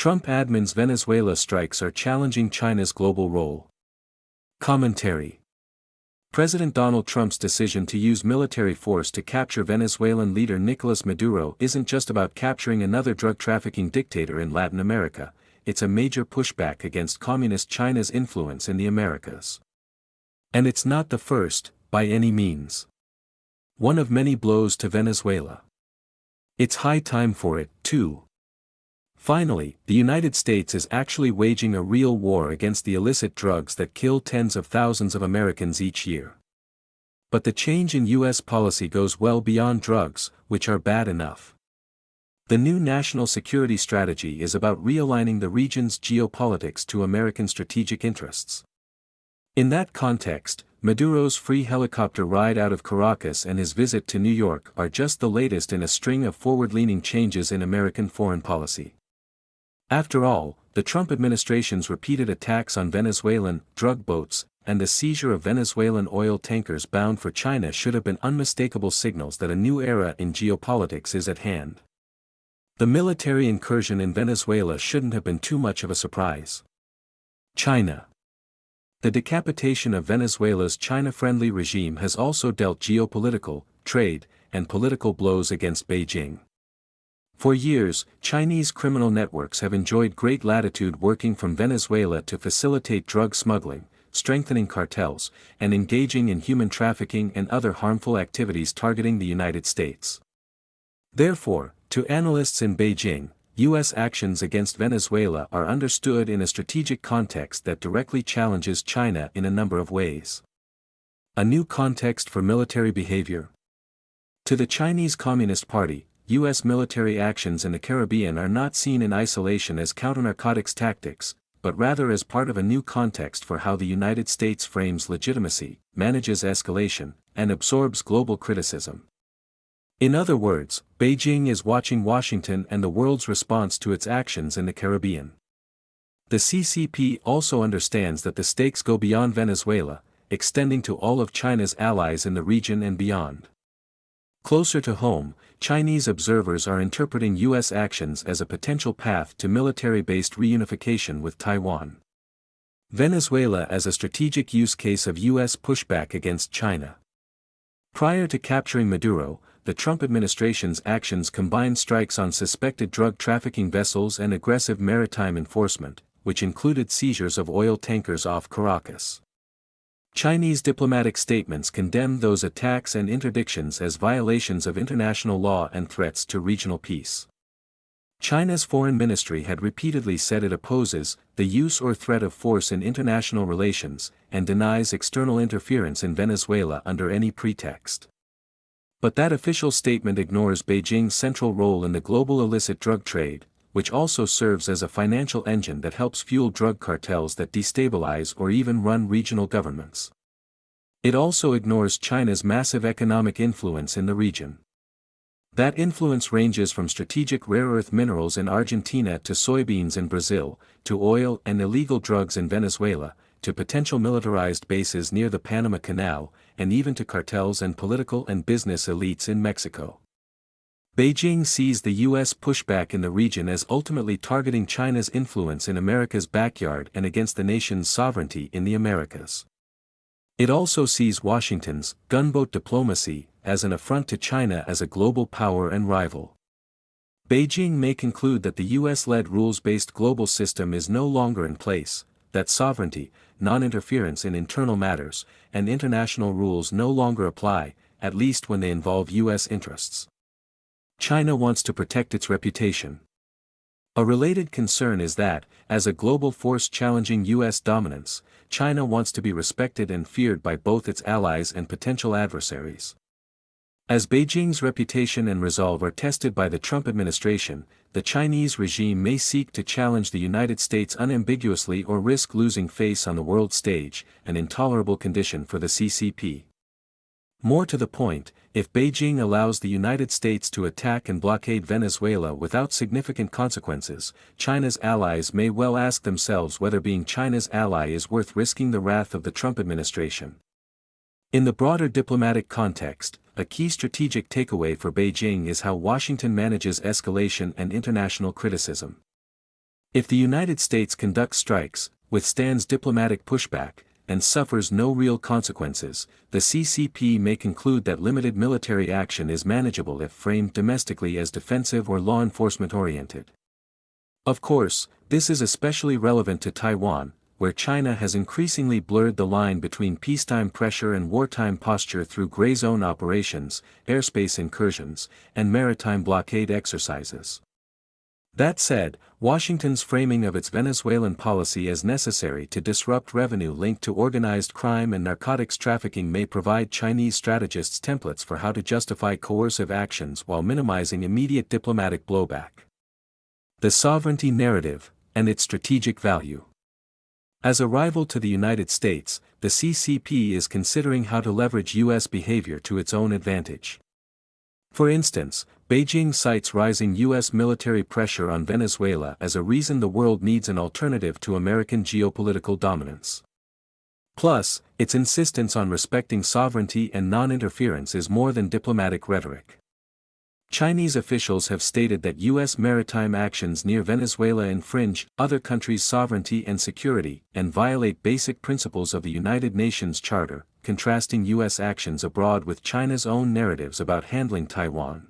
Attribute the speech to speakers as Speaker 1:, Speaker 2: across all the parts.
Speaker 1: Trump admin's Venezuela strikes are challenging China's global role. Commentary. President Donald Trump's decision to use military force to capture Venezuelan leader Nicolas Maduro isn't just about capturing another drug-trafficking dictator in Latin America, it's a major pushback against Communist China's influence in the Americas. And it's not the first, by any means. One of many blows to Venezuela. It's high time for it, too. Finally, the United States is actually waging a real war against the illicit drugs that kill tens of thousands of Americans each year. But the change in U.S. policy goes well beyond drugs, which are bad enough. The new national security strategy is about realigning the region's geopolitics to American strategic interests. In that context, Maduro's free helicopter ride out of Caracas and his visit to New York are just the latest in a string of forward-leaning changes in American foreign policy. After all, the Trump administration's repeated attacks on Venezuelan drug boats and the seizure of Venezuelan oil tankers bound for China should have been unmistakable signals that a new era in geopolitics is at hand. The military incursion in Venezuela shouldn't have been too much of a surprise. China. The decapitation of Venezuela's China-friendly regime has also dealt geopolitical, trade, and political blows against Beijing. For years, Chinese criminal networks have enjoyed great latitude working from Venezuela to facilitate drug smuggling, strengthening cartels, and engaging in human trafficking and other harmful activities targeting the United States. Therefore, to analysts in Beijing, U.S. actions against Venezuela are understood in a strategic context that directly challenges China in a number of ways. A new context for military behavior. To the Chinese Communist Party, U.S. military actions in the Caribbean are not seen in isolation as counter-narcotics tactics, but rather as part of a new context for how the United States frames legitimacy, manages escalation, and absorbs global criticism. In other words, Beijing is watching Washington and the world's response to its actions in the Caribbean. The CCP also understands that the stakes go beyond Venezuela, extending to all of China's allies in the region and beyond. Closer to home, Chinese observers are interpreting U.S. actions as a potential path to military-based reunification with Taiwan. Venezuela as a strategic use case of U.S. pushback against China. Prior to capturing Maduro, the Trump administration's actions combined strikes on suspected drug trafficking vessels and aggressive maritime enforcement, which included seizures of oil tankers off Caracas. Chinese diplomatic statements condemned those attacks and interdictions as violations of international law and threats to regional peace. China's foreign ministry had repeatedly said it opposes the use or threat of force in international relations and denies external interference in Venezuela under any pretext. But that official statement ignores Beijing's central role in the global illicit drug trade, which also serves as a financial engine that helps fuel drug cartels that destabilize or even run regional governments. It also ignores China's massive economic influence in the region. That influence ranges from strategic rare earth minerals in Argentina to soybeans in Brazil, to oil and illegal drugs in Venezuela, to potential militarized bases near the Panama Canal, and even to cartels and political and business elites in Mexico. Beijing sees the U.S. pushback in the region as ultimately targeting China's influence in America's backyard and against the nation's sovereignty in the Americas. It also sees Washington's gunboat diplomacy as an affront to China as a global power and rival. Beijing may conclude that the U.S.-led rules-based global system is no longer in place, that sovereignty, non-interference in internal matters, and international rules no longer apply, at least when they involve U.S. interests. China wants to protect its reputation. A related concern is that, as a global force challenging U.S. dominance, China wants to be respected and feared by both its allies and potential adversaries. As Beijing's reputation and resolve are tested by the Trump administration, the Chinese regime may seek to challenge the United States unambiguously or risk losing face on the world stage, an intolerable condition for the CCP. More to the point, if Beijing allows the United States to attack and blockade Venezuela without significant consequences, China's allies may well ask themselves whether being China's ally is worth risking the wrath of the Trump administration. In the broader diplomatic context, a key strategic takeaway for Beijing is how Washington manages escalation and international criticism. If the United States conducts strikes, withstands diplomatic pushback, and suffers no real consequences, the CCP may conclude that limited military action is manageable if framed domestically as defensive or law enforcement oriented. Of course, this is especially relevant to Taiwan, where China has increasingly blurred the line between peacetime pressure and wartime posture through gray zone operations, airspace incursions, and maritime blockade exercises. That said, Washington's framing of its Venezuelan policy as necessary to disrupt revenue linked to organized crime and narcotics trafficking may provide Chinese strategists templates for how to justify coercive actions while minimizing immediate diplomatic blowback. The sovereignty narrative, and its strategic value. As a rival to the United States, the CCP is considering how to leverage U.S. behavior to its own advantage. For instance, Beijing cites rising U.S. military pressure on Venezuela as a reason the world needs an alternative to American geopolitical dominance. Plus, its insistence on respecting sovereignty and non-interference is more than diplomatic rhetoric. Chinese officials have stated that U.S. maritime actions near Venezuela infringe other countries' sovereignty and security and violate basic principles of the United Nations Charter, contrasting U.S. actions abroad with China's own narratives about handling Taiwan.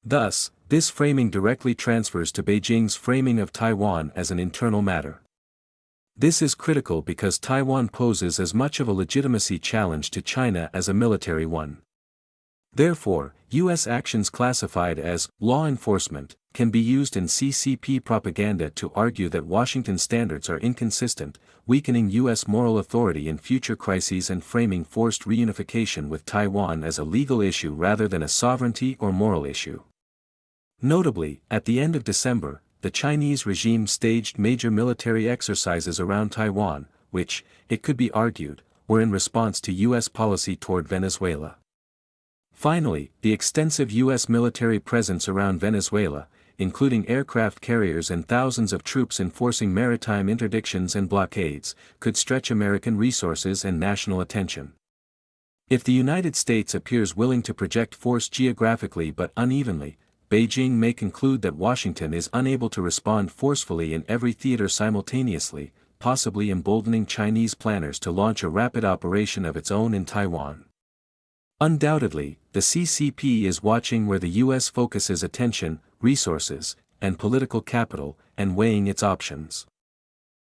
Speaker 1: Thus, this framing directly transfers to Beijing's framing of Taiwan as an internal matter. This is critical because Taiwan poses as much of a legitimacy challenge to China as a military one. Therefore, U.S. actions classified as law enforcement can be used in CCP propaganda to argue that Washington standards are inconsistent, weakening U.S. moral authority in future crises and framing forced reunification with Taiwan as a legal issue rather than a sovereignty or moral issue. Notably, at the end of December, the Chinese regime staged major military exercises around Taiwan, which, it could be argued, were in response to U.S. policy toward Venezuela. Finally, the extensive U.S. military presence around Venezuela, including aircraft carriers and thousands of troops enforcing maritime interdictions and blockades, could stretch American resources and national attention. If the United States appears willing to project force geographically but unevenly, Beijing may conclude that Washington is unable to respond forcefully in every theater simultaneously, possibly emboldening Chinese planners to launch a rapid operation of its own in Taiwan. Undoubtedly, the CCP is watching where the U.S. focuses attention, resources, and political capital, and weighing its options.